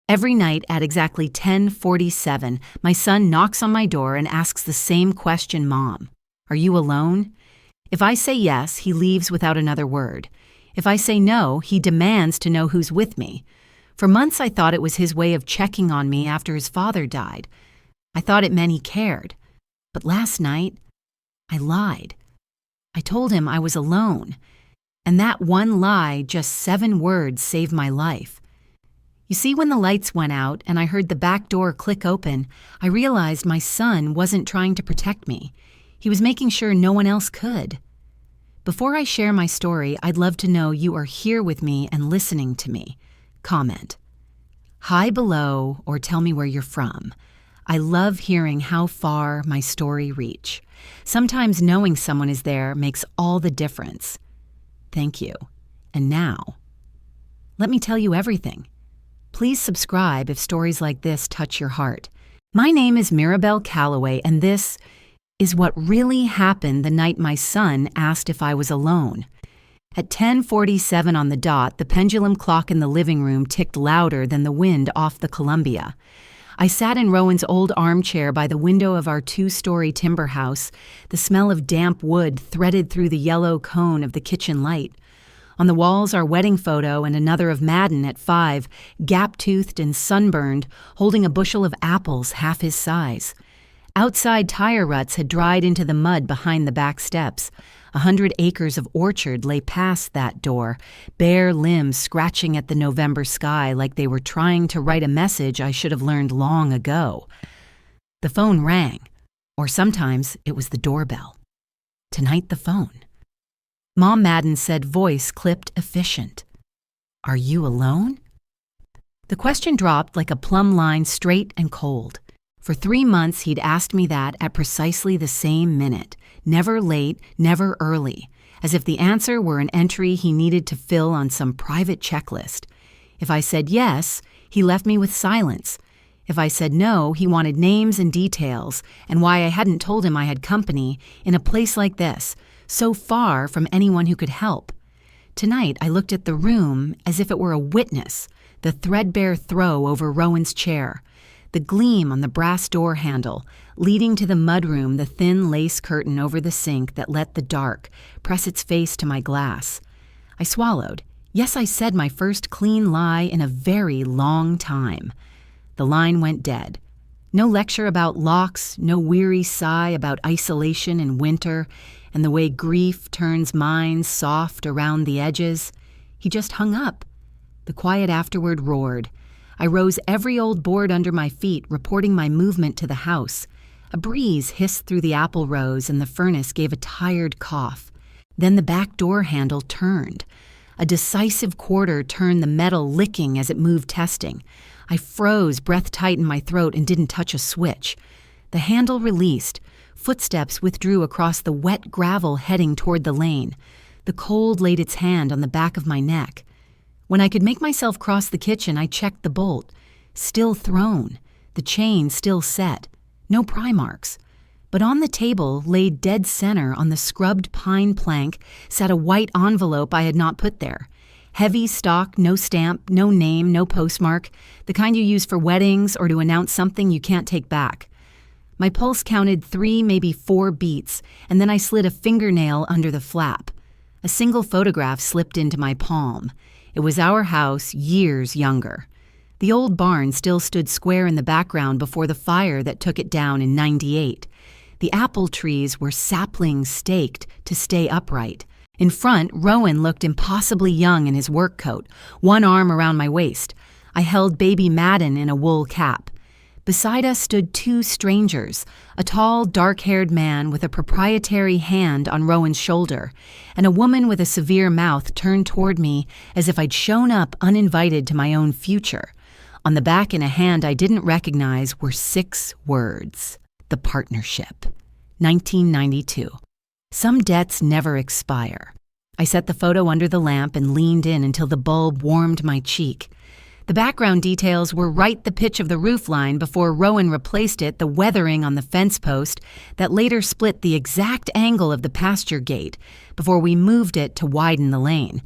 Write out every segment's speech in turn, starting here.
Every night at exactly 10:47, my son knocks on my door and asks the same question, Mom, are you alone? If I say yes, he leaves without another word. If I say no, he demands to know who's with me. For months I thought it was his way of checking on me after his father died. I thought it meant he cared. But last night, I lied. I told him I was alone. And that one lie, just 7 words, saved my life. You see, when the lights went out and I heard the back door click open, I realized my son wasn't trying to protect me. He was making sure no one else could. Before I share my story, I'd love to know you are here with me and listening to me. Comment. Hi below or tell me where you're from. I love hearing how far my story reach. Sometimes knowing someone is there makes all the difference. Thank you. And now, let me tell you everything. Please subscribe if stories like this touch your heart. My name is Mirabelle Calloway, and this is what really happened the night my son asked if I was alone. At 10:47 on the dot, the pendulum clock in the living room ticked louder than the wind off the Columbia. I sat in Rowan's old armchair by the window of our 2-story timber house. The smell of damp wood threaded through the yellow cone of the kitchen light. On the walls, our wedding photo and another of Madden at 5, gap-toothed and sunburned, holding a bushel of apples half his size. Outside tire ruts had dried into the mud behind the back steps. 100 acres of orchard lay past that door, bare limbs scratching at the November sky like they were trying to write a message I should have learned long ago. The phone rang, or sometimes it was the doorbell. Tonight the phone. Mom Madden said, voice clipped efficient. Are you alone? The question dropped like a plumb line, straight and cold. For 3 months he'd asked me that at precisely the same minute, never late, never early, as if the answer were an entry he needed to fill on some private checklist. If I said yes, he left me with silence. If I said no, he wanted names and details, and why I hadn't told him I had company in a place like this, so far from anyone who could help. Tonight I looked at the room as if it were a witness, the threadbare throw over Rowan's chair, the gleam on the brass door handle, leading to the mudroom, the thin lace curtain over the sink that let the dark press its face to my glass. I swallowed. Yes, I said my first clean lie in a very long time. The line went dead. No lecture about locks, no weary sigh about isolation in winter and the way grief turns minds soft around the edges. He just hung up. The quiet afterward roared. I rose every old board under my feet, reporting my movement to the house. A breeze hissed through the apple rows and the furnace gave a tired cough. Then the back door handle turned. A decisive quarter turned the metal licking as it moved testing. I froze, breath tight in my throat, and didn't touch a switch. The handle released. Footsteps withdrew across the wet gravel heading toward the lane. The cold laid its hand on the back of my neck. When I could make myself cross the kitchen, I checked the bolt. Still thrown. The chain still set. No pry marks. But on the table, laid dead center on the scrubbed pine plank, sat a white envelope I had not put there. Heavy stock, no stamp, no name, no postmark, the kind you use for weddings or to announce something you can't take back. My pulse counted 3, maybe 4 beats, and then I slid a fingernail under the flap. A single photograph slipped into my palm. It was our house, years younger. The old barn still stood square in the background before the fire that took it down in '98. The apple trees were saplings staked to stay upright. In front, Rowan looked impossibly young in his work coat, one arm around my waist. I held baby Madden in a wool cap. Beside us stood 2 strangers, a tall, dark-haired man with a proprietary hand on Rowan's shoulder, and a woman with a severe mouth turned toward me as if I'd shown up uninvited to my own future. On the back in a hand I didn't recognize were 6 words. The Partnership. 1992. Some debts never expire. I set the photo under the lamp and leaned in until the bulb warmed my cheek. The background details were right the pitch of the roofline before Rowan replaced it, the weathering on the fence post that later split the exact angle of the pasture gate before we moved it to widen the lane.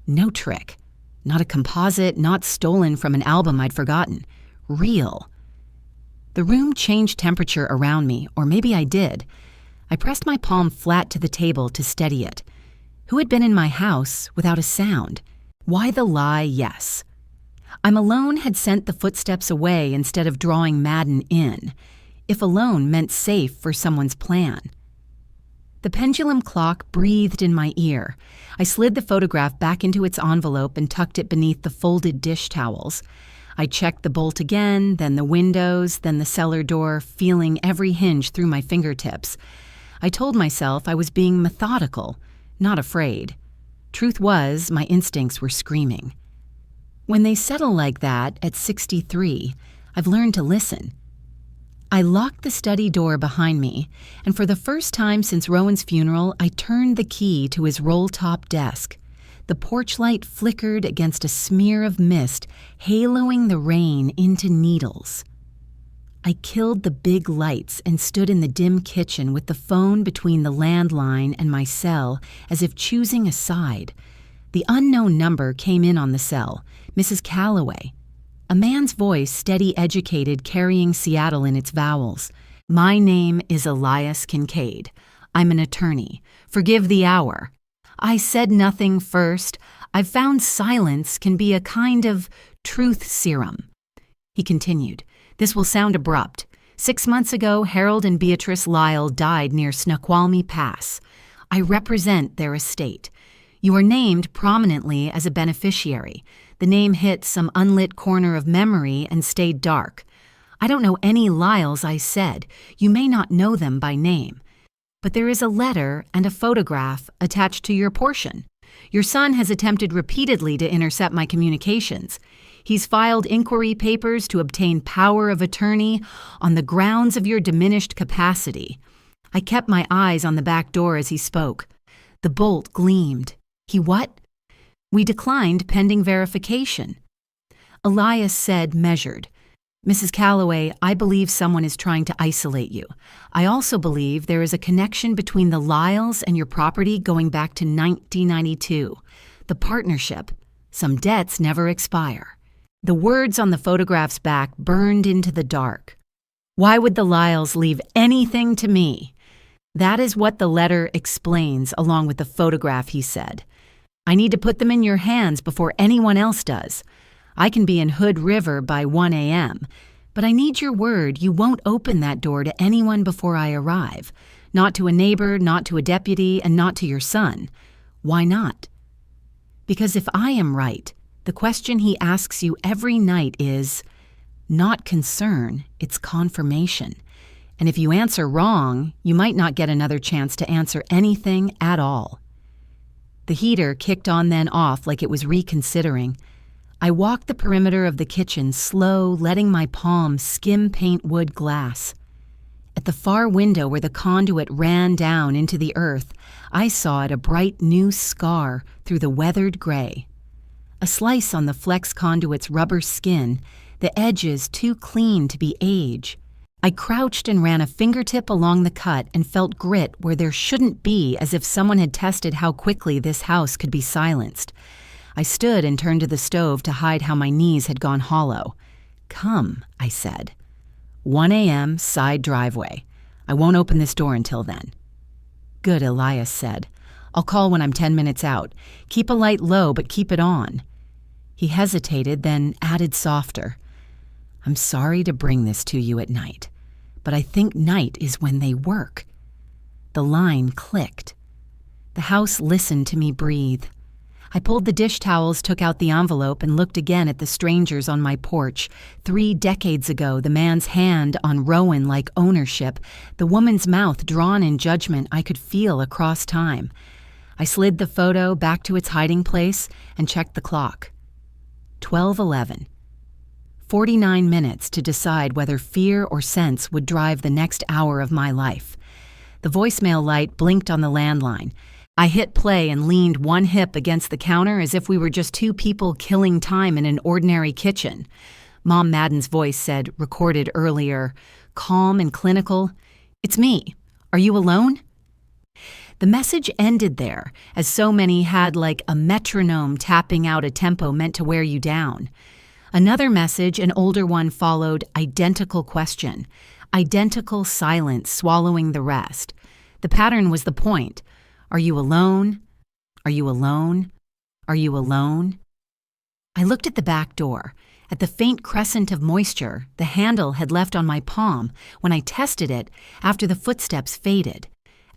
No trick. Not a composite, not stolen from an album I'd forgotten. Real. The room changed temperature around me, or maybe I did. I pressed my palm flat to the table to steady it. Who had been in my house without a sound? Why the lie, yes? I'm alone had sent the footsteps away instead of drawing Madden in. If alone meant safe for someone's plan. The pendulum clock breathed in my ear. I slid the photograph back into its envelope and tucked it beneath the folded dish towels. I checked the bolt again, then the windows, then the cellar door, feeling every hinge through my fingertips. I told myself I was being methodical, not afraid. Truth was, my instincts were screaming. When they settle like that at 63, I've learned to listen. I locked the study door behind me, and for the first time since Rowan's funeral, I turned the key to his roll-top desk. The porch light flickered against a smear of mist, haloing the rain into needles. I killed the big lights and stood in the dim kitchen with the phone between the landline and my cell, as if choosing a side. The unknown number came in on the cell, Mrs. Calloway. A man's voice, steady, educated, carrying Seattle in its vowels. My name is Elias Kincaid. I'm an attorney. Forgive the hour. I said nothing first. I've found silence can be a kind of truth serum. He continued, this will sound abrupt. 6 months ago, Harold and Beatrice Lyle died near Snoqualmie Pass. I represent their estate. You are named prominently as a beneficiary. The name hit some unlit corner of memory and stayed dark. I don't know any Lyles, I said. You may not know them by name. But there is a letter and a photograph attached to your portion. Your son has attempted repeatedly to intercept my communications. He's filed inquiry papers to obtain power of attorney on the grounds of your diminished capacity. I kept my eyes on the back door as he spoke. The bolt gleamed. He what? We declined pending verification. Elias said, measured, Mrs. Calloway, I believe someone is trying to isolate you. I also believe there is a connection between the Lyles and your property going back to 1992. The partnership. Some debts never expire. The words on the photograph's back burned into the dark. Why would the Lyles leave anything to me? That is what the letter explains along with the photograph, he said. I need to put them in your hands before anyone else does. I can be in Hood River by 1 a.m., but I need your word you won't open that door to anyone before I arrive. Not to a neighbor, not to a deputy, and not to your son. Why not? Because if I am right, the question he asks you every night is not concern, it's confirmation. And if you answer wrong, you might not get another chance to answer anything at all. The heater kicked on then off like it was reconsidering. I walked the perimeter of the kitchen, slow, letting my palm skim paint wood glass. At the far window where the conduit ran down into the earth, I saw it a bright new scar through the weathered gray. A slice on the flex conduit's rubber skin, the edges too clean to be age. I crouched and ran a fingertip along the cut and felt grit where there shouldn't be, as if someone had tested how quickly this house could be silenced. I stood and turned to the stove to hide how my knees had gone hollow. Come, I said. 1 a.m., side driveway. I won't open this door until then. Good, Elias said. I'll call when I'm 10 minutes out. Keep a light low, but keep it on. He hesitated, then added softer. I'm sorry to bring this to you at night, but I think night is when they work. The line clicked. The house listened to me breathe. I pulled the dish towels, took out the envelope, and looked again at the strangers on my porch. 3 decades ago, the man's hand on Rowan like ownership, the woman's mouth drawn in judgment I could feel across time. I slid the photo back to its hiding place and checked the clock. 12:11. 49 minutes to decide whether fear or sense would drive the next hour of my life. The voicemail light blinked on the landline. I hit play and leaned one hip against the counter as if we were just 2 people killing time in an ordinary kitchen. Mom Madden's voice said, recorded earlier, calm and clinical, "It's me. Are you alone?" The message ended there, as so many had like a metronome tapping out a tempo meant to wear you down. Another message, an older one, followed, identical question. Identical silence swallowing the rest. The pattern was the point. Are you alone? Are you alone? Are you alone? I looked at the back door. At the faint crescent of moisture the handle had left on my palm when I tested it after the footsteps faded.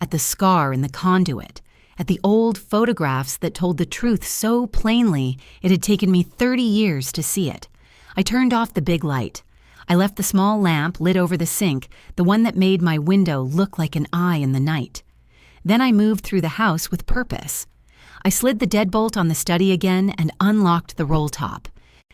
At the scar in the conduit. At the old photographs that told the truth so plainly it had taken me 30 years to see it. I turned off the big light. I left the small lamp lit over the sink, the one that made my window look like an eye in the night. Then I moved through the house with purpose. I slid the deadbolt on the study again and unlocked the roll top.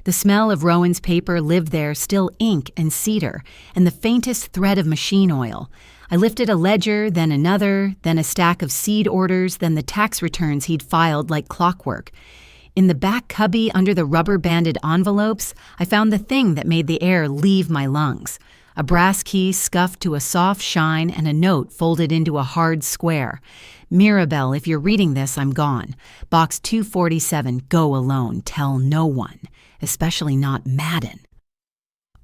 The smell of Rowan's paper lived there, still ink and cedar, and the faintest thread of machine oil. I lifted a ledger, then another, then a stack of seed orders, then the tax returns he'd filed like clockwork. In the back cubby under the rubber-banded envelopes, I found the thing that made the air leave my lungs. A brass key scuffed to a soft shine and a note folded into a hard square. Mirabelle, if you're reading this, I'm gone. Box 247, go alone, tell no one, especially not Madden.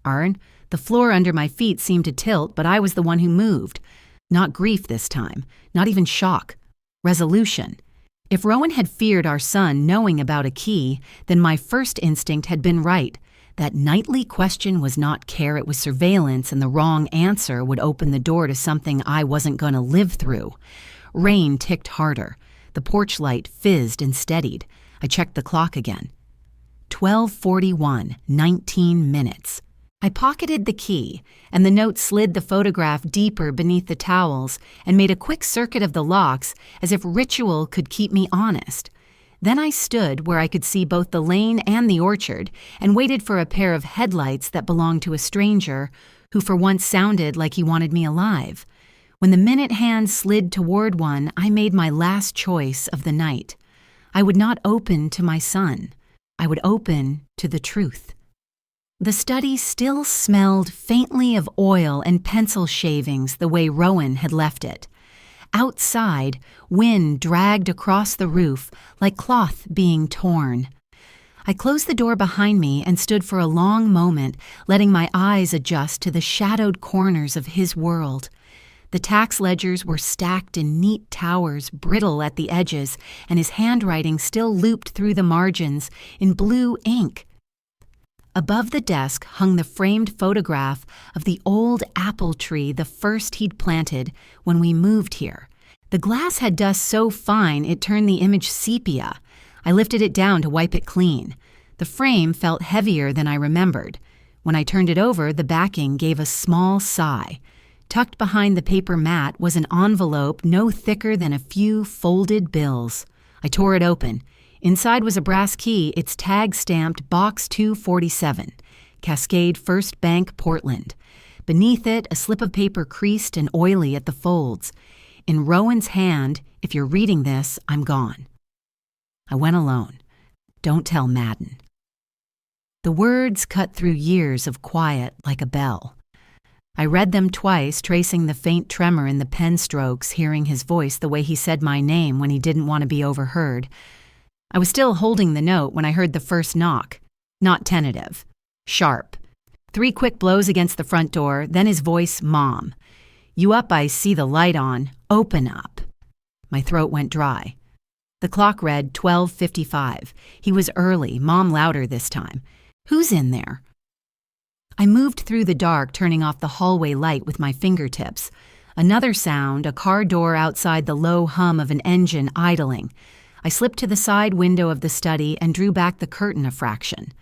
Arn, the floor under my feet seemed to tilt, but I was the one who moved. Not grief this time, not even shock. Resolution. If Rowan had feared our son knowing about a key, then my first instinct had been right. That nightly question was not care, it was surveillance, and the wrong answer would open the door to something I wasn't going to live through. Rain ticked harder. The porch light fizzed and steadied. I checked the clock again. 12:41, 19 minutes. I pocketed the key, and the note slid the photograph deeper beneath the towels and made a quick circuit of the locks as if ritual could keep me honest. Then I stood where I could see both the lane and the orchard and waited for a pair of headlights that belonged to a stranger who for once sounded like he wanted me alive. When the minute hand slid toward one, I made my last choice of the night. I would not open to my son. I would open to the truth. The study still smelled faintly of oil and pencil shavings the way Rowan had left it. Outside, wind dragged across the roof like cloth being torn. I closed the door behind me and stood for a long moment, letting my eyes adjust to the shadowed corners of his world. The tax ledgers were stacked in neat towers, brittle at the edges, and his handwriting still looped through the margins in blue ink. Above the desk hung the framed photograph of the old apple tree, the first he'd planted when we moved here. The glass had dust so fine it turned the image sepia. I lifted it down to wipe it clean. The frame felt heavier than I remembered. When I turned it over, the backing gave a small sigh. Tucked behind the paper mat was an envelope no thicker than a few folded bills. I tore it open. Inside was a brass key, its tag stamped Box 247, Cascade First Bank, Portland. Beneath it, a slip of paper creased and oily at the folds. In Rowan's hand, if you're reading this, I'm gone. I went alone. Don't tell Madden. The words cut through years of quiet like a bell. I read them twice, tracing the faint tremor in the pen strokes, hearing his voice the way he said my name when he didn't want to be overheard. I was still holding the note when I heard the first knock. Not tentative. Sharp. 3 quick blows against the front door, then his voice, Mom. You up, I see the light on. Open up. My throat went dry. The clock read 12:55. He was early, Mom louder this time. Who's in there? I moved through the dark, turning off the hallway light with my fingertips. Another sound, a car door outside, the low hum of an engine idling. I slipped to the side window of the study and drew back the curtain a fraction.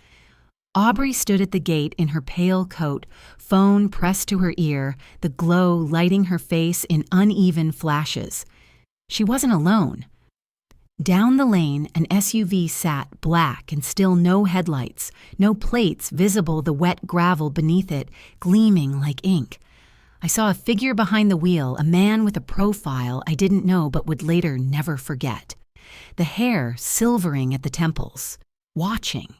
Aubrey stood at the gate in her pale coat, phone pressed to her ear, the glow lighting her face in uneven flashes. She wasn't alone. Down the lane, an SUV sat, black and still no headlights, no plates visible, the wet gravel beneath it, gleaming like ink. I saw a figure behind the wheel, a man with a profile I didn't know but would later never forget. The hair silvering at the temples, watching.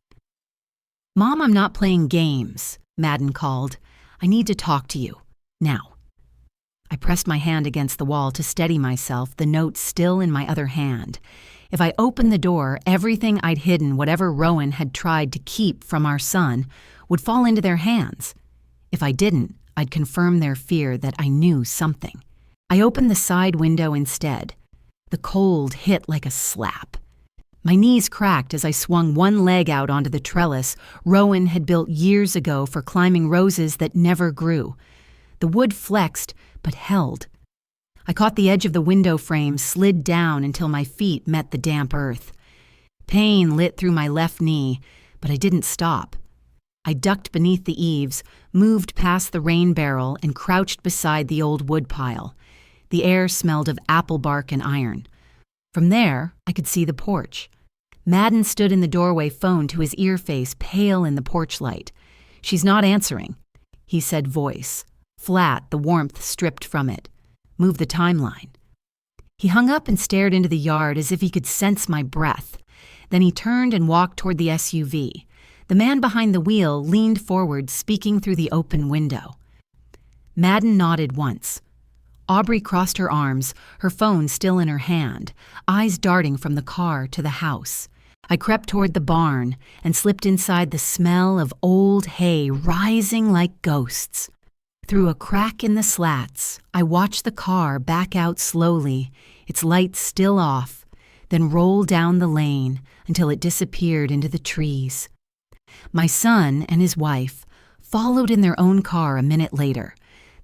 Mom, I'm not playing games, Madden called. I need to talk to you, now. I pressed my hand against the wall to steady myself, the note still in my other hand. If I opened the door, everything I'd hidden, whatever Rowan had tried to keep from our son, would fall into their hands. If I didn't, I'd confirm their fear that I knew something. I opened the side window instead. The cold hit like a slap. My knees cracked as I swung one leg out onto the trellis Rowan had built years ago for climbing roses that never grew. The wood flexed, but held. I caught the edge of the window frame, slid down until my feet met the damp earth. Pain lit through my left knee, but I didn't stop. I ducked beneath the eaves, moved past the rain barrel, and crouched beside the old wood pile. The air smelled of apple bark and iron. From there, I could see the porch. Madden stood in the doorway, phone to his ear face, pale in the porch light. "She's not answering," he said, voice flat, the warmth stripped from it. "Move the timeline." He hung up and stared into the yard as if he could sense my breath. Then he turned and walked toward the SUV. The man behind the wheel leaned forward, speaking through the open window. Madden nodded once. Aubrey crossed her arms, her phone still in her hand, eyes darting from the car to the house. I crept toward the barn and slipped inside, the smell of old hay rising like ghosts. Through a crack in the slats, I watched the car back out slowly, its lights still off, then roll down the lane until it disappeared into the trees. My son and his wife followed in their own car a minute later.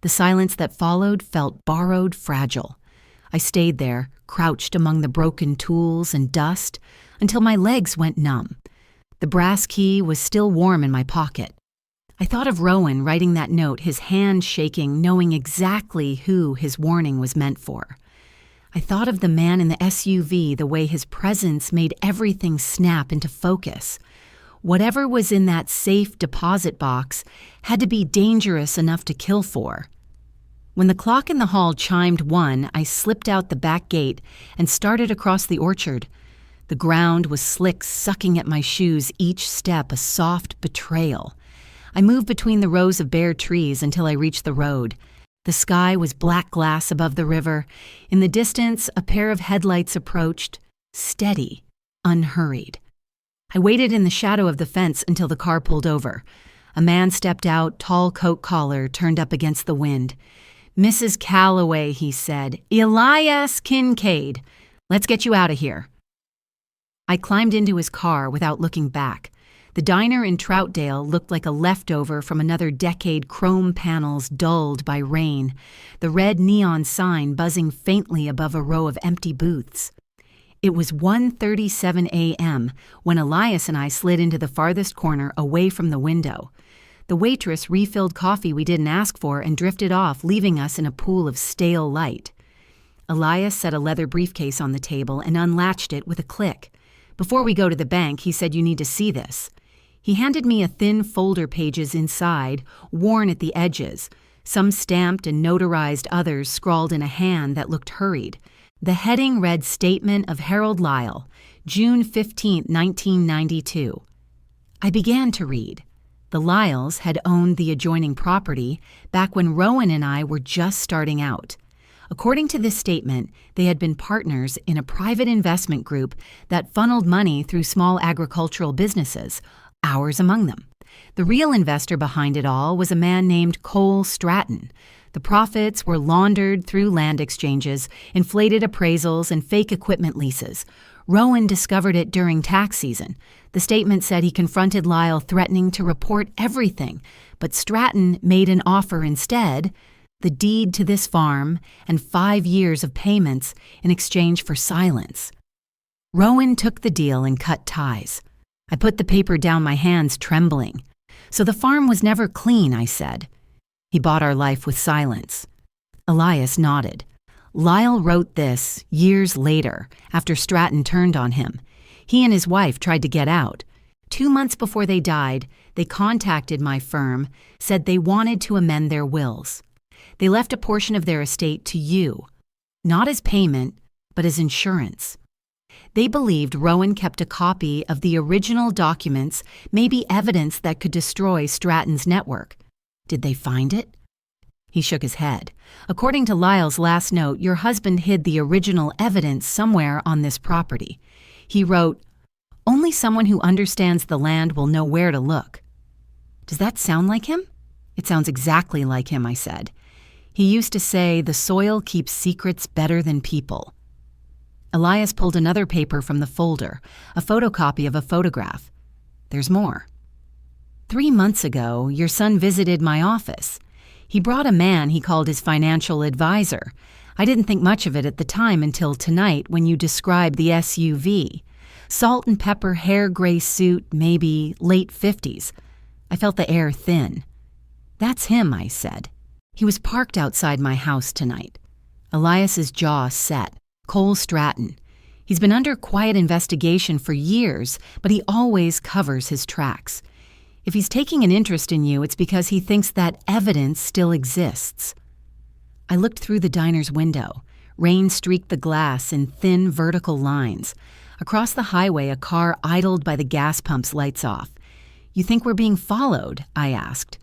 The silence that followed felt borrowed, fragile. I stayed there, crouched among the broken tools and dust, until my legs went numb. The brass key was still warm in my pocket. I thought of Rowan writing that note, his hand shaking, knowing exactly who his warning was meant for. I thought of the man in the SUV, the way his presence made everything snap into focus. Whatever was in that safe deposit box had to be dangerous enough to kill for. When the clock in the hall chimed 1, I slipped out the back gate and started across the orchard. The ground was slick, sucking at my shoes, each step a soft betrayal. I moved between the rows of bare trees until I reached the road. The sky was black glass above the river. In the distance, a pair of headlights approached, steady, unhurried. I waited in the shadow of the fence until the car pulled over. A man stepped out, tall coat collar turned up against the wind. "Mrs. Calloway," he said. "Elias Kincaid. Let's get you out of here." I climbed into his car without looking back. The diner in Troutdale looked like a leftover from another decade, chrome panels dulled by rain, the red neon sign buzzing faintly above a row of empty booths. It was 1:37 a.m. when Elias and I slid into the farthest corner away from the window. The waitress refilled coffee we didn't ask for and drifted off, leaving us in a pool of stale light. Elias set a leather briefcase on the table and unlatched it with a click. "Before we go to the bank," he said, "you need to see this." He handed me a thin folder, pages inside, worn at the edges, some stamped and notarized, others scrawled in a hand that looked hurried. The heading read Statement of Harold Lyle, June 15, 1992. I began to read. The Lyles had owned the adjoining property back when Rowan and I were just starting out. According to this statement, they had been partners in a private investment group that funneled money through small agricultural businesses, ours among them. The real investor behind it all was a man named Cole Stratton. The profits were laundered through land exchanges, inflated appraisals, and fake equipment leases. Rowan discovered it during tax season. The statement said he confronted Lyle, threatening to report everything, but Stratton made an offer instead: the deed to this farm and 5 years of payments in exchange for silence. Rowan took the deal and cut ties. I put the paper down, my hands trembling. "So the farm was never clean," I said. "He bought our life with silence." Elias nodded. Lyle wrote this years later, after Stratton turned on him. He and his wife tried to get out. 2 months before they died, they contacted my firm, said they wanted to amend their wills. They left a portion of their estate to you, not as payment, but as insurance. They believed Rowan kept a copy of the original documents, maybe evidence that could destroy Stratton's network. Did they find it? He shook his head. According to Lyle's last note, your husband hid the original evidence somewhere on this property. He wrote, "Only someone who understands the land will know where to look." Does that sound like him? It sounds exactly like him, I said. He used to say, the soil keeps secrets better than people. Elias pulled another paper from the folder, a photocopy of a photograph. There's more. 3 months ago, your son visited my office. He brought a man he called his financial advisor. I didn't think much of it at the time until tonight when you described the SUV. Salt and pepper hair gray suit, maybe late 50s. I felt the air thin. That's him, I said. He was parked outside my house tonight. Elias's jaw set. Cole Stratton. He's been under quiet investigation for years, but he always covers his tracks. If he's taking an interest in you, it's because he thinks that evidence still exists. I looked through the diner's window. Rain streaked the glass in thin vertical lines. Across the highway, a car idled by the gas pump's lights off. You think we're being followed? I asked.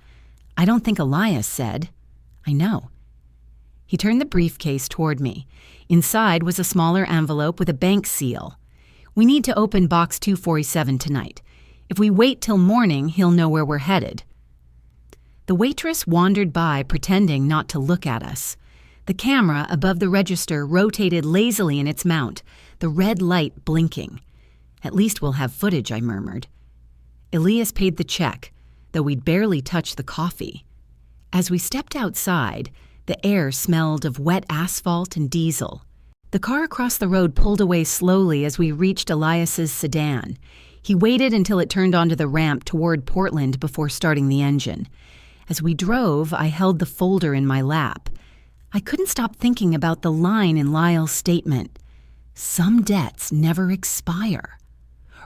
I don't think Elias said. I know. He turned the briefcase toward me. Inside was a smaller envelope with a bank seal. We need to open box 247 tonight. If we wait till morning, he'll know where we're headed. The waitress wandered by, pretending not to look at us. The camera above the register rotated lazily in its mount, the red light blinking. At least we'll have footage, I murmured. Elias paid the check, though we'd barely touched the coffee. As we stepped outside, the air smelled of wet asphalt and diesel. The car across the road pulled away slowly as we reached Elias's sedan. He waited until it turned onto the ramp toward Portland before starting the engine. As we drove, I held the folder in my lap. I couldn't stop thinking about the line in Lyle's statement. Some debts never expire.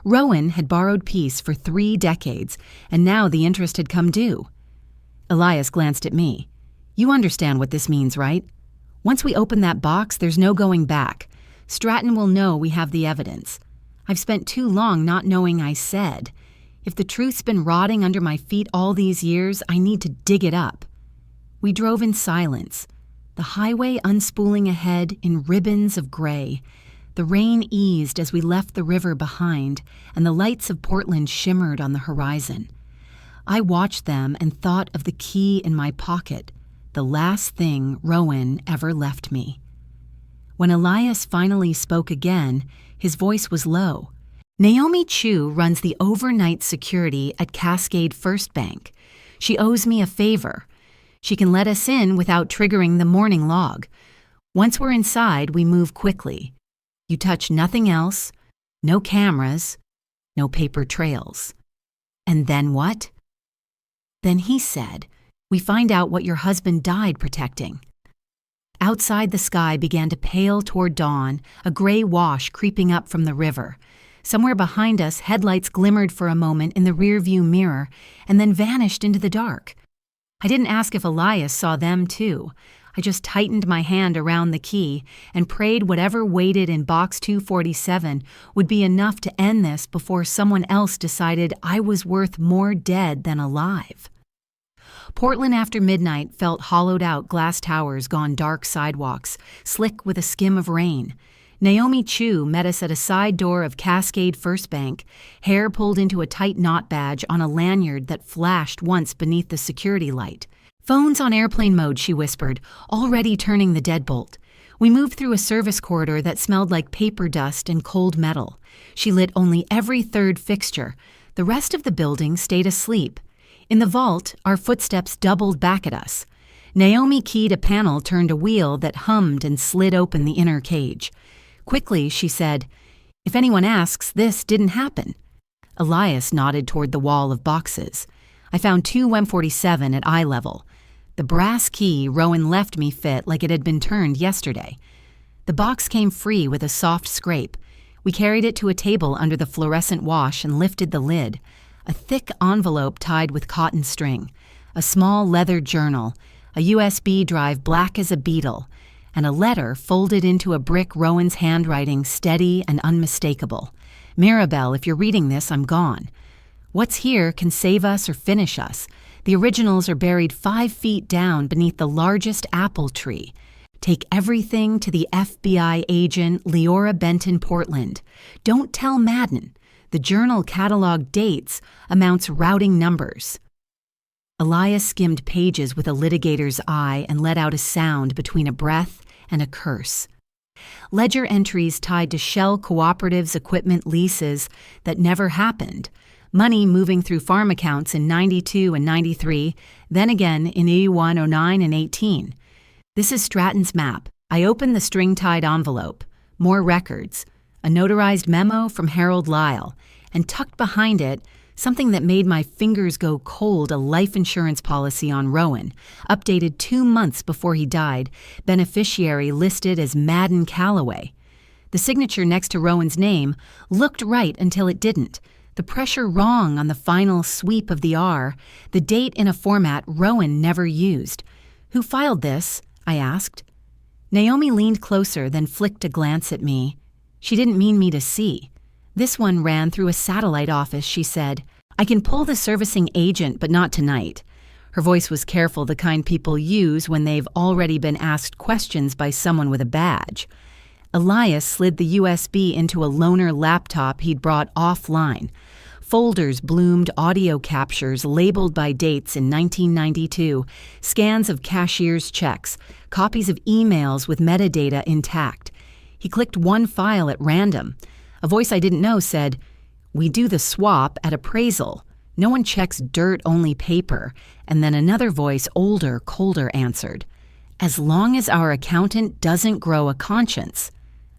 Rowan had borrowed peace for 3 decades, and now the interest had come due. Elias glanced at me. You understand what this means, right? Once we open that box, there's no going back. Stratton will know we have the evidence. I've spent too long not knowing I said. If the truth's been rotting under my feet all these years, I need to dig it up. We drove in silence, the highway unspooling ahead in ribbons of gray. The rain eased as we left the river behind, and the lights of Portland shimmered on the horizon. I watched them and thought of the key in my pocket, the last thing Rowan ever left me. When Elias finally spoke again, his voice was low. Naomi Chu runs the overnight security at Cascade First Bank. She owes me a favor. She can let us in without triggering the morning log. Once we're inside, we move quickly. You touch nothing else, no cameras, no paper trails. And then what? Then he said, we find out what your husband died protecting. Outside, the sky began to pale toward dawn, a gray wash creeping up from the river. Somewhere behind us, headlights glimmered for a moment in the rearview mirror and then vanished into the dark. I didn't ask if Elias saw them too. I just tightened my hand around the key and prayed whatever waited in box 247 would be enough to end this before someone else decided I was worth more dead than alive. Portland after midnight felt hollowed-out glass towers gone dark sidewalks, slick with a skim of rain. Naomi Chu met us at a side door of Cascade First Bank, hair pulled into a tight knot badge on a lanyard that flashed once beneath the security light. Phone's on airplane mode, she whispered, already turning the deadbolt. We moved through a service corridor that smelled like paper dust and cold metal. She lit only every third fixture. The rest of the building stayed asleep. In the vault, our footsteps doubled back at us. Naomi keyed a panel, turned a wheel that hummed and slid open the inner cage. Quickly, she said, if anyone asks, this didn't happen. Elias nodded toward the wall of boxes. I found 2 M47 at eye level. The brass key Rowan left me fit like it had been turned yesterday. The box came free with a soft scrape. We carried it to a table under the fluorescent wash and lifted the lid. A thick envelope tied with cotton string, a small leather journal, a USB drive black as a beetle, and a letter folded into a brick Rowan's handwriting steady and unmistakable. Mirabelle, if you're reading this, I'm gone. What's here can save us or finish us. The originals are buried 5 feet down beneath the largest apple tree. Take everything to the FBI agent Leora Benton Portland. Don't tell Madden. The journal catalog dates, amounts routing numbers. Elias skimmed pages with a litigator's eye and let out a sound between a breath and a curse. Ledger entries tied to Shell Cooperative's equipment leases that never happened. Money moving through farm accounts in 92 and 93, then again in 81, 09, and 18. This is Stratton's map. I opened the string-tied envelope. More records. A notarized memo from Harold Lyle. And tucked behind it, something that made my fingers go cold, a life insurance policy on Rowan, updated 2 months before he died, beneficiary listed as Madden Calloway. The signature next to Rowan's name looked right until it didn't. The pressure wrong on the final sweep of the R, the date in a format Rowan never used. Who filed this? I asked. Naomi leaned closer, then flicked a glance at me. She didn't mean me to see. This one ran through a satellite office, she said. I can pull the servicing agent, but not tonight. Her voice was careful, the kind people use when they've already been asked questions by someone with a badge. Elias slid the USB into a loaner laptop he'd brought offline. Folders bloomed audio captures labeled by dates in 1992, scans of cashier's checks, copies of emails with metadata intact. He clicked one file at random. A voice I didn't know said, "We do the swap at appraisal. No one checks dirt-only paper." And then another voice, older, colder, answered, "As long as our accountant doesn't grow a conscience."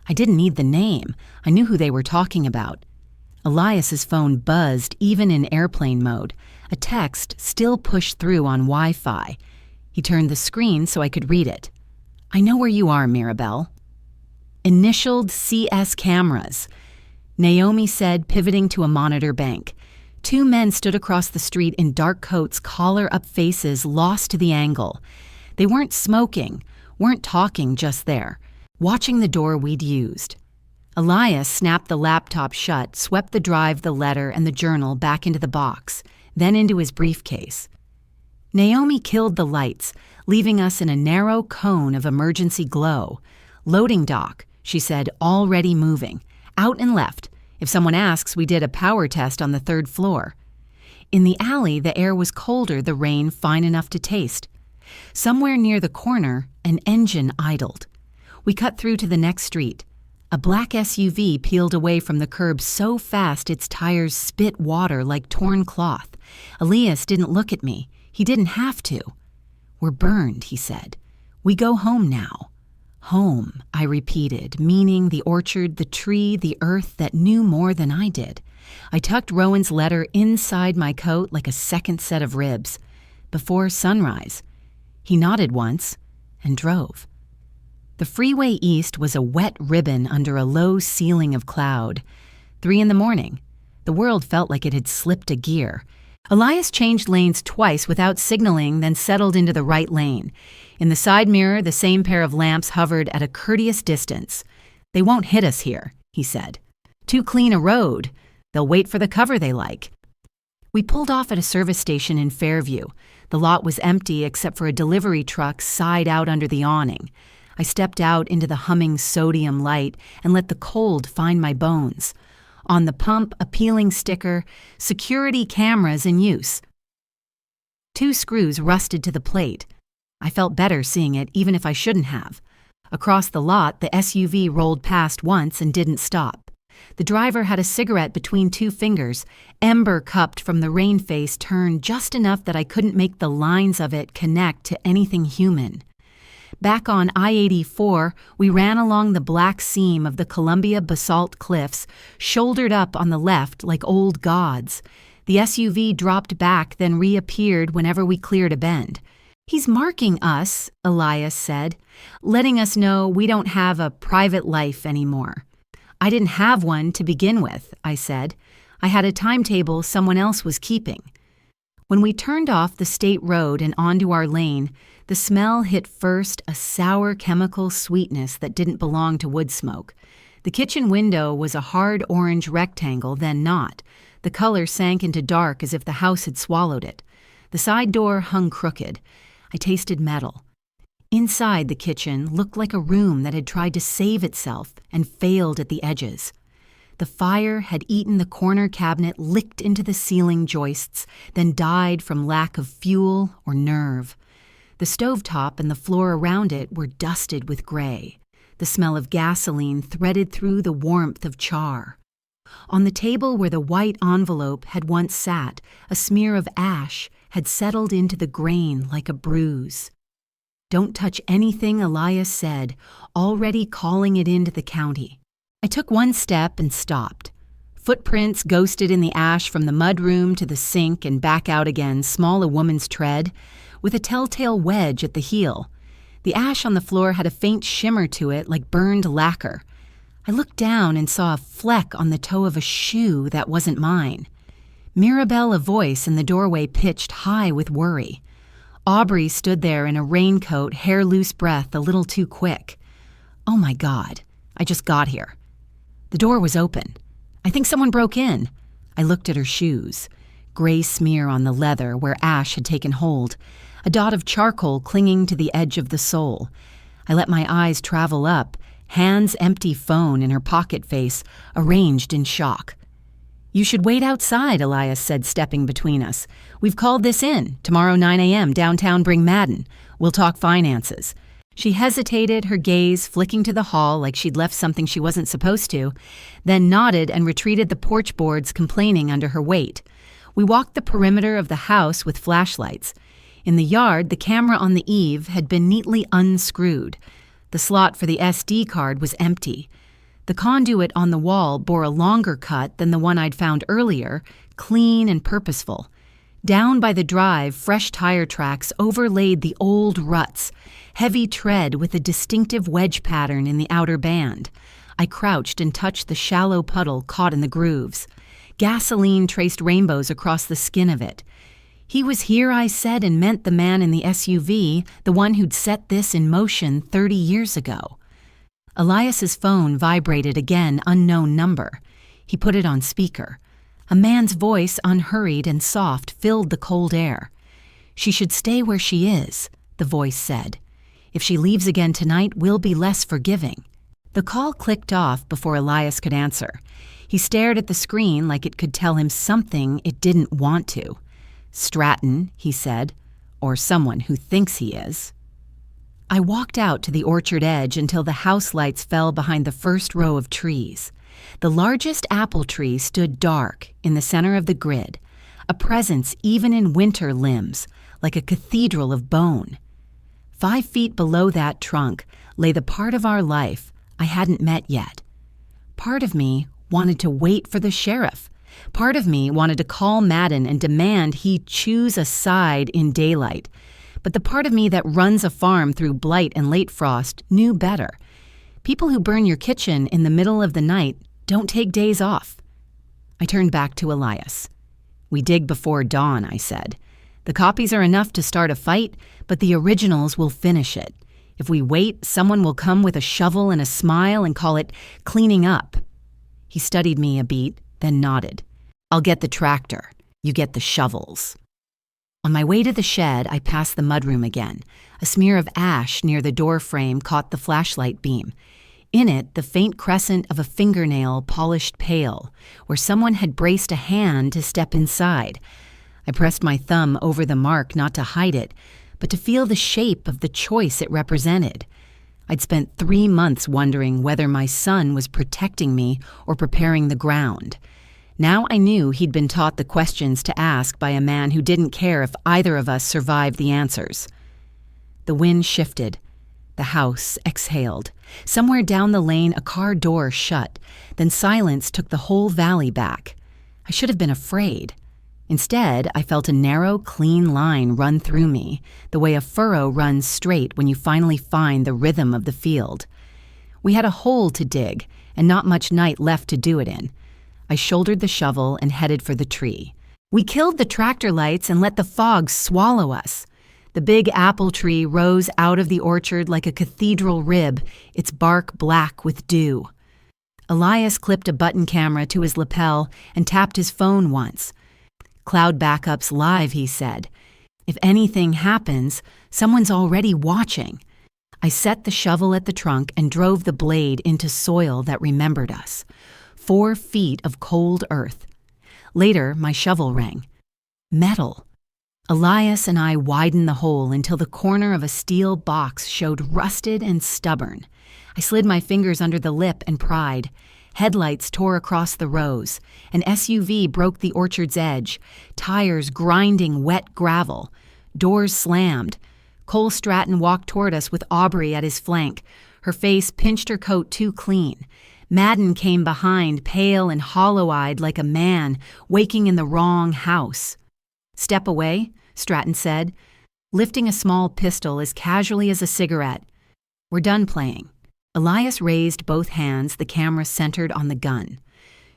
I didn't need the name. I knew who they were talking about. Elias's phone buzzed even in airplane mode. A text still pushed through on Wi-Fi. He turned the screen so I could read it. "I know where you are, Mirabelle." Initialed CS Cameras. Naomi said, pivoting to a monitor bank. 2 men stood across the street in dark coats, collar-up faces lost to the angle. They weren't smoking, weren't talking, just there, watching the door we'd used. Elias snapped the laptop shut, swept the drive, the letter, and the journal back into the box, then into his briefcase. Naomi killed the lights, leaving us in a narrow cone of emergency glow. "Loading dock," she said, already moving. "Out and left. If someone asks, we did a power test on the 3rd floor." In the alley, the air was colder, the rain fine enough to taste. Somewhere near the corner, an engine idled. We cut through to the next street. A black SUV peeled away from the curb so fast its tires spit water like torn cloth. Elias didn't look at me. He didn't have to. "We're burned," he said. "We go home now." Home, I repeated, meaning the orchard, the tree, the earth that knew more than I did. I tucked Rowan's letter inside my coat like a second set of ribs. Before sunrise. He nodded once and drove. The freeway east was a wet ribbon under a low ceiling of cloud. 3 in the morning. The world felt like it had slipped a gear. Elias changed lanes twice without signaling, then settled into the right lane. In the side mirror, the same pair of lamps hovered at a courteous distance. "They won't hit us here," he said. "Too clean a road. They'll wait for the cover they like." We pulled off at a service station in Fairview. The lot was empty except for a delivery truck side out under the awning. I stepped out into the humming sodium light and let the cold find my bones. On the pump, a peeling sticker, "Security cameras in use." 2 screws rusted to the plate. I felt better seeing it, even if I shouldn't have. Across the lot, the SUV rolled past once and didn't stop. The driver had a cigarette between 2 fingers, ember cupped from the rain face turned just enough that I couldn't make the lines of it connect to anything human. Back on I-84, we ran along the black seam of the Columbia basalt cliffs, shouldered up on the left like old gods. The SUV dropped back, then reappeared whenever we cleared a bend. "He's marking us," Elias said, "letting us know we don't have a private life anymore." "I didn't have one to begin with," I said. "I had a timetable someone else was keeping." When we turned off the state road and onto our lane, the smell hit first, a sour chemical sweetness that didn't belong to wood smoke. The kitchen window was a hard orange rectangle, then not. The color sank into dark as if the house had swallowed it. The side door hung crooked. I tasted metal. Inside the kitchen looked like a room that had tried to save itself and failed at the edges. The fire had eaten the corner cabinet, licked into the ceiling joists, then died from lack of fuel or nerve. The stovetop and the floor around it were dusted with gray. The smell of gasoline threaded through the warmth of char. On the table where the white envelope had once sat, a smear of ash had settled into the grain like a bruise. "Don't touch anything," Elias said, already calling it into the county. I took one step and stopped. Footprints ghosted in the ash from the mudroom to the sink and back out again, small a woman's tread, with a telltale wedge at the heel. The ash on the floor had a faint shimmer to it like burned lacquer. I looked down and saw a fleck on the toe of a shoe that wasn't mine. Mirabelle, a voice in the doorway, pitched high with worry. Aubrey stood there in a raincoat, hair loose, breath a little too quick. Oh my God, I just got here. The door was open. I think someone broke in. I looked at her shoes. Gray smear on the leather where ash had taken hold. A dot of charcoal clinging to the edge of the sole. I let my eyes travel up, Hand's empty phone in her pocket face, arranged in shock. "You should wait outside," Elias said, stepping between us. "We've called this in. Tomorrow 9 a.m. downtown, bring Madden. We'll talk finances." She hesitated, her gaze flicking to the hall like she'd left something she wasn't supposed to, then nodded and retreated the porch boards, complaining under her weight. We walked the perimeter of the house with flashlights. In the yard, the camera on the eave had been neatly unscrewed. The slot for the SD card was empty. The conduit on the wall bore a longer cut than the one I'd found earlier, clean and purposeful. Down by the drive, fresh tire tracks overlaid the old ruts, heavy tread with a distinctive wedge pattern in the outer band. I crouched and touched the shallow puddle caught in the grooves. Gasoline traced rainbows across the skin of it. He was here, I said, and meant the man in the SUV, the one who'd set this in motion 30 years ago. Elias's phone vibrated again, unknown number. He put it on speaker. A man's voice, unhurried and soft, filled the cold air. "She should stay where she is," the voice said. "If she leaves again tonight, we'll be less forgiving." The call clicked off before Elias could answer. He stared at the screen like it could tell him something it didn't want to. "Stratton," he said, "or someone who thinks he is." I walked out to the orchard edge until the house lights fell behind the first row of trees. The largest apple tree stood dark in the center of the grid, a presence even in winter limbs, like a cathedral of bone. 5 feet below that trunk lay the part of our life I hadn't met yet. Part of me wanted to wait for the sheriff. Part of me wanted to call Madden and demand he choose a side in daylight. But the part of me that runs a farm through blight and late frost knew better. People who burn your kitchen in the middle of the night don't take days off. I turned back to Elias. "We dig before dawn," I said. "The copies are enough to start a fight, but the originals will finish it. If we wait, someone will come with a shovel and a smile and call it cleaning up." He studied me a beat, then nodded. "I'll get the tractor. You get the shovels." On my way to the shed, I passed the mudroom again. A smear of ash near the door frame caught the flashlight beam. In it, the faint crescent of a fingernail polished pale, where someone had braced a hand to step inside. I pressed my thumb over the mark not to hide it, but to feel the shape of the choice it represented. I'd spent 3 months wondering whether my son was protecting me or preparing the ground. Now I knew he'd been taught the questions to ask by a man who didn't care if either of us survived the answers. The wind shifted. The house exhaled. Somewhere down the lane, a car door shut. Then silence took the whole valley back. I should have been afraid. Instead, I felt a narrow, clean line run through me, the way a furrow runs straight when you finally find the rhythm of the field. We had a hole to dig, and not much night left to do it in. I shouldered the shovel and headed for the tree. We killed the tractor lights and let the fog swallow us. The big apple tree rose out of the orchard like a cathedral rib, its bark black with dew. Elias clipped a button camera to his lapel and tapped his phone once. "Cloud backup's live," he said. If anything happens, someone's already watching. I set the shovel at the trunk and drove the blade into soil that remembered us. 4 feet of cold earth. Later, my shovel rang. Metal. Elias and I widened the hole until the corner of a steel box showed rusted and stubborn. I slid my fingers under the lip and pried. Headlights tore across the rows. An SUV broke the orchard's edge, tires grinding wet gravel. Doors slammed. Cole Stratton walked toward us with Aubrey at his flank. Her face pinched her coat too clean. Madden came behind, pale and hollow-eyed like a man waking in the wrong house. "Step away," Stratton said, lifting a small pistol as casually as a cigarette. "We're done playing." Elias raised both hands, the camera centered on the gun.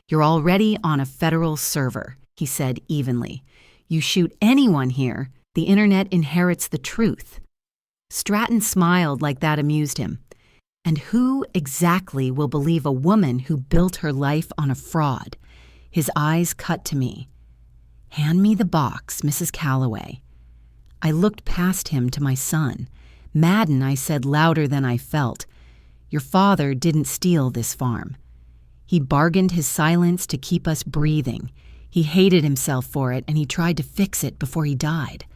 "You're already on a federal server," he said evenly. "You shoot anyone here, the internet inherits the truth." Stratton smiled like that amused him. "And who exactly will believe a woman who built her life on a fraud?" His eyes cut to me. "Hand me the box, Mrs. Calloway." I looked past him to my son. "Madden," I said louder than I felt. "Your father didn't steal this farm. He bargained his silence to keep us breathing. He hated himself for it, and he tried to fix it before he died."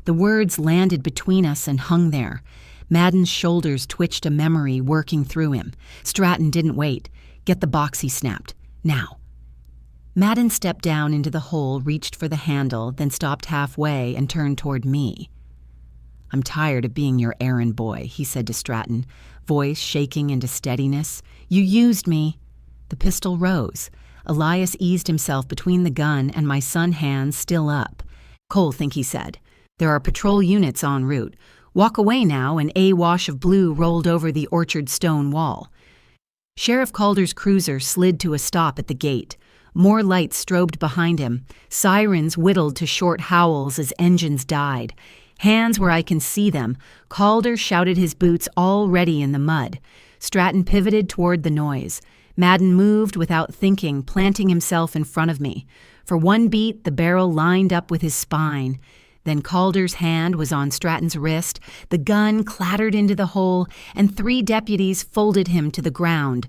The words landed between us and hung there. Madden's shoulders twitched, a memory working through him. Stratton didn't wait. "Get the box," he snapped. "Now." Madden stepped down into the hole, reached for the handle, then stopped halfway and turned toward me. "I'm tired of being your errand boy," he said to Stratton, voice shaking into steadiness. "You used me." The pistol rose. Elias eased himself between the gun and my son's hands still up. "Cole, think," he said. "There are patrol units en route. Walk away now," and a wash of blue rolled over the orchard stone wall. Sheriff Calder's cruiser slid to a stop at the gate. More lights strobed behind him. Sirens whittled to short howls as engines died. Hands where I can see them. Calder shouted, his boots already in the mud. Stratton pivoted toward the noise. Madden moved without thinking, planting himself in front of me. For one beat, the barrel lined up with his spine. Then Calder's hand was on Stratton's wrist, the gun clattered into the hole, and 3 deputies folded him to the ground.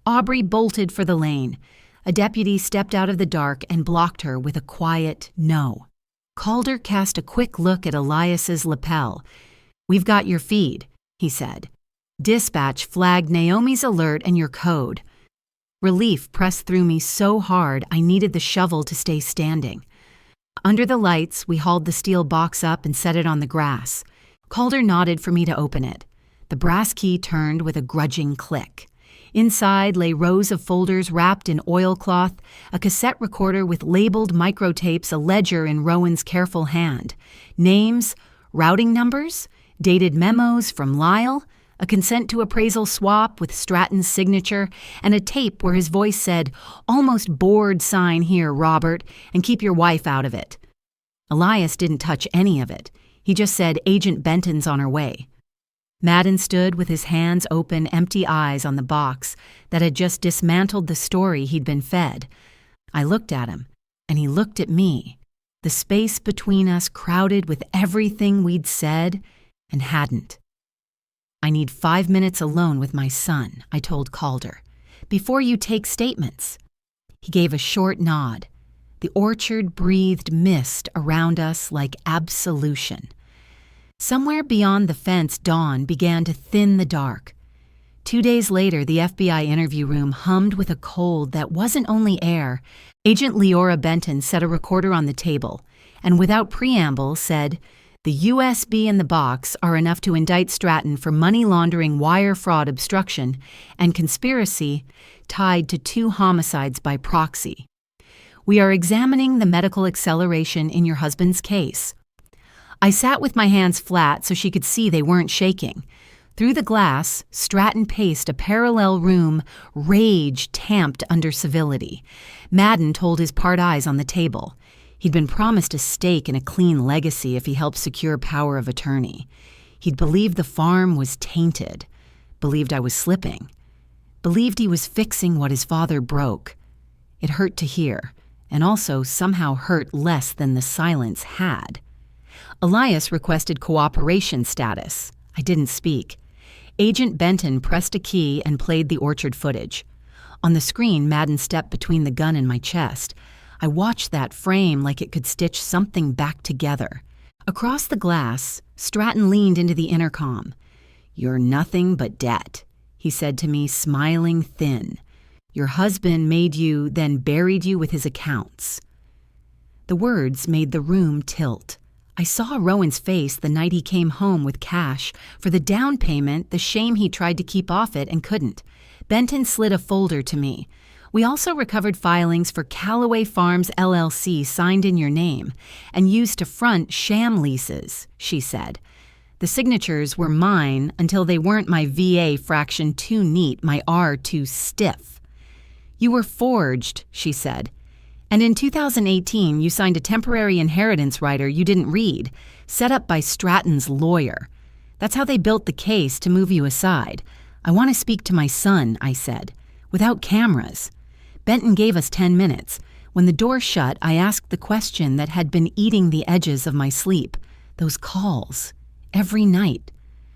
Aubrey bolted for the lane. A deputy stepped out of the dark and blocked her with a quiet no. Calder cast a quick look at Elias's lapel. "We've got your feed," he said. "Dispatch flagged Naomi's alert and your code." Relief pressed through me so hard I needed the shovel to stay standing. Under the lights, we hauled the steel box up and set it on the grass. Calder nodded for me to open it. The brass key turned with a grudging click. Inside lay rows of folders wrapped in oilcloth, a cassette recorder with labeled microtapes, a ledger in Rowan's careful hand. Names, routing numbers, dated memos from Lyle, a consent to appraisal swap with Stratton's signature, and a tape where his voice said, "Almost bored, sign here, Robert, and keep your wife out of it." Elias didn't touch any of it. He just said, "Agent Benton's on her way." Madden stood with his hands open, empty eyes on the box that had just dismantled the story he'd been fed. I looked at him, and he looked at me. The space between us crowded with everything we'd said and hadn't. "I need 5 minutes alone with my son," I told Calder, "before you take statements." He gave a short nod. The orchard breathed mist around us like absolution. Somewhere beyond the fence, dawn began to thin the dark. 2 days later, the FBI interview room hummed with a cold that wasn't only air. Agent Leora Benton set a recorder on the table and without preamble said, "The USB in the box are enough to indict Stratton for money laundering, wire fraud, obstruction, and conspiracy tied to 2 homicides by proxy. We are examining the medical acceleration in your husband's case." I sat with my hands flat so she could see they weren't shaking. Through the glass, Stratton paced a parallel room, rage tamped under civility. Madden told his part eyes on the table. He'd been promised a stake and a clean legacy if he helped secure power of attorney. He'd believed the farm was tainted, believed I was slipping, believed he was fixing what his father broke. It hurt to hear, and also somehow hurt less than the silence had. Elias requested cooperation status. I didn't speak. Agent Benton pressed a key and played the orchard footage. On the screen, Madden stepped between the gun and my chest. I watched that frame like it could stitch something back together. Across the glass, Stratton leaned into the intercom. "You're nothing but debt," he said to me, smiling thin. "Your husband made you, then buried you with his accounts." The words made the room tilt. I saw Rowan's face the night he came home with cash for the down payment, the shame he tried to keep off it and couldn't. Benton slid a folder to me. "We also recovered filings for Callaway Farms LLC signed in your name and used to front sham leases," she said. "The signatures were mine until they weren't my VA fraction too neat, my R too stiff." "You were forged," she said. "And in 2018, you signed a temporary inheritance rider you didn't read, set up by Stratton's lawyer. That's how they built the case to move you aside. I want to speak to my son," I said, "without cameras." Benton gave us 10 minutes. When the door shut, I asked the question that had been eating the edges of my sleep. Those calls. Every night.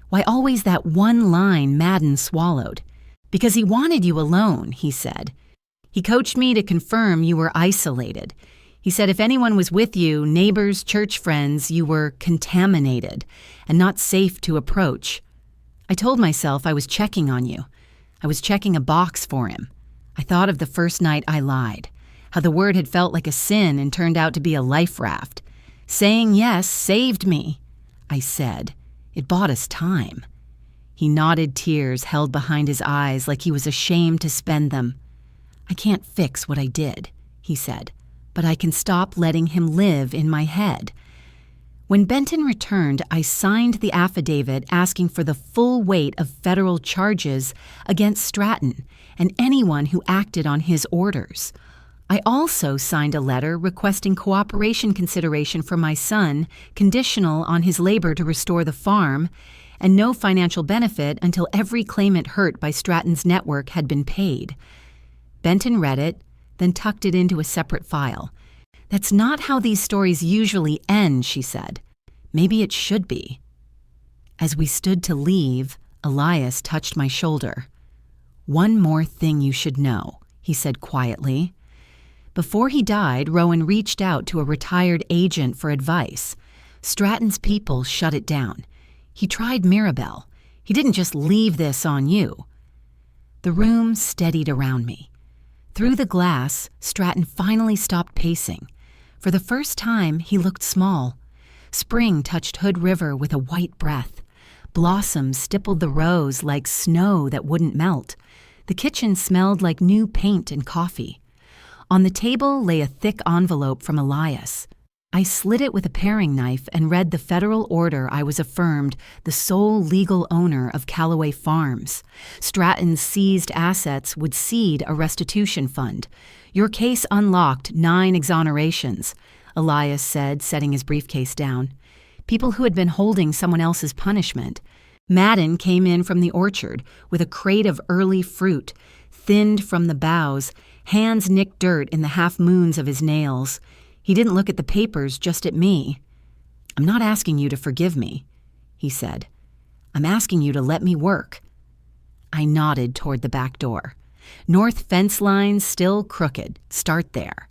Why always that one line Madden swallowed? "Because he wanted you alone," he said. "He coached me to confirm you were isolated. He said if anyone was with you, neighbors, church friends, you were contaminated and not safe to approach. I told myself I was checking on you. I was checking a box for him. I thought of the first night I lied, how the word had felt like a sin and turned out to be a life raft. Saying yes saved me," I said. "It bought us time." He nodded, tears held behind his eyes like he was ashamed to spend them. "I can't fix what I did," he said, "but I can stop letting him live in my head." When Benton returned, I signed the affidavit asking for the full weight of federal charges against Stratton and anyone who acted on his orders. I also signed a letter requesting cooperation consideration for my son, conditional on his labor to restore the farm, and no financial benefit until every claimant hurt by Stratton's network had been paid. Benton read it, then tucked it into a separate file. "That's not how these stories usually end," she said. "Maybe it should be." As we stood to leave, Elias touched my shoulder. "One more thing you should know," he said quietly. Before he died, Rowan reached out to a retired agent for advice. Stratton's people shut it down. He tried Mirabelle. He didn't just leave this on you. The room steadied around me. Through the glass, Stratton finally stopped pacing. For the first time, he looked small. Spring touched Hood River with a white breath. Blossoms stippled the rose like snow that wouldn't melt. The kitchen smelled like new paint and coffee. On the table lay a thick envelope from Elias. I slit it with a paring knife and read the federal order I was affirmed the sole legal owner of Callaway Farms. Stratton's seized assets would seed a restitution fund. Your case unlocked 9 exonerations, Elias said, setting his briefcase down. People who had been holding someone else's punishment. Madden came in from the orchard with a crate of early fruit, thinned from the boughs, hands nicked dirt in the half-moons of his nails. He didn't look at the papers, just at me. "I'm not asking you to forgive me," he said. "I'm asking you to let me work." I nodded toward the back door. "North fence line still crooked. Start there."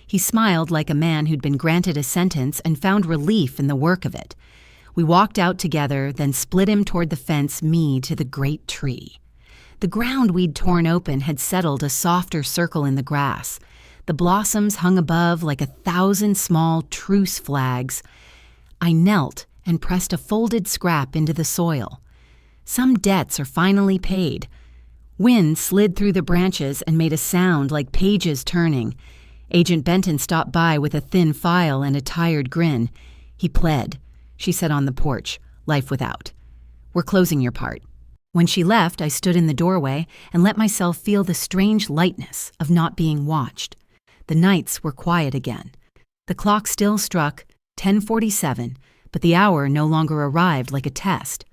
He smiled like a man who'd been granted a sentence and found relief in the work of it. We walked out together, then split him toward the fence, me to the great tree. The ground we'd torn open had settled a softer circle in the grass. The blossoms hung above like 1,000 small truce flags. I knelt and pressed a folded scrap into the soil. Some debts are finally paid. Wind slid through the branches and made a sound like pages turning. Agent Benton stopped by with a thin file and a tired grin. "He pled," she said on the porch, "life without. We're closing your part." When she left, I stood in the doorway and let myself feel the strange lightness of not being watched. The nights were quiet again. The clock still struck 10:47, but the hour no longer arrived like a test.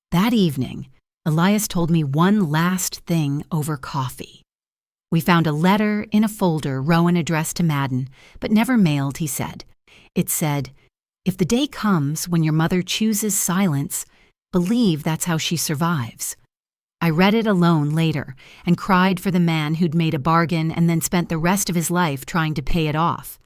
That evening, Elias told me one last thing over coffee. We found a letter in a folder Rowan addressed to Madden, but never mailed, he said. It said, If the day comes when your mother chooses silence, believe that's how she survives. I read it alone later and cried for the man who'd made a bargain and then spent the rest of his life trying to pay it off.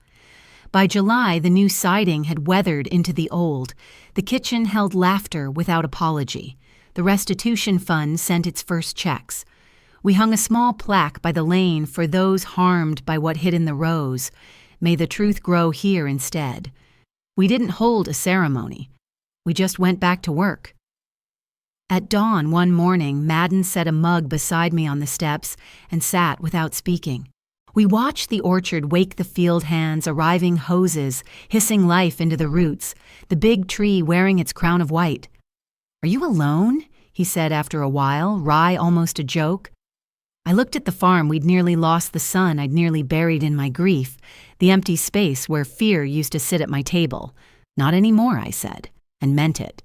By July, the new siding had weathered into the old. The kitchen held laughter without apology. The restitution fund sent its first checks. We hung a small plaque by the lane for those harmed by what hid in the rows. May the truth grow here instead. We didn't hold a ceremony. We just went back to work. At dawn one morning, Madden set a mug beside me on the steps and sat without speaking. We watched the orchard wake the field hands, arriving hoses, hissing life into the roots, the big tree wearing its crown of white. "Are you alone?" he said after a while, wry almost a joke. I looked at the farm we'd nearly lost, the son I'd nearly buried in my grief, the empty space where fear used to sit at my table. "Not anymore," I said, and meant it.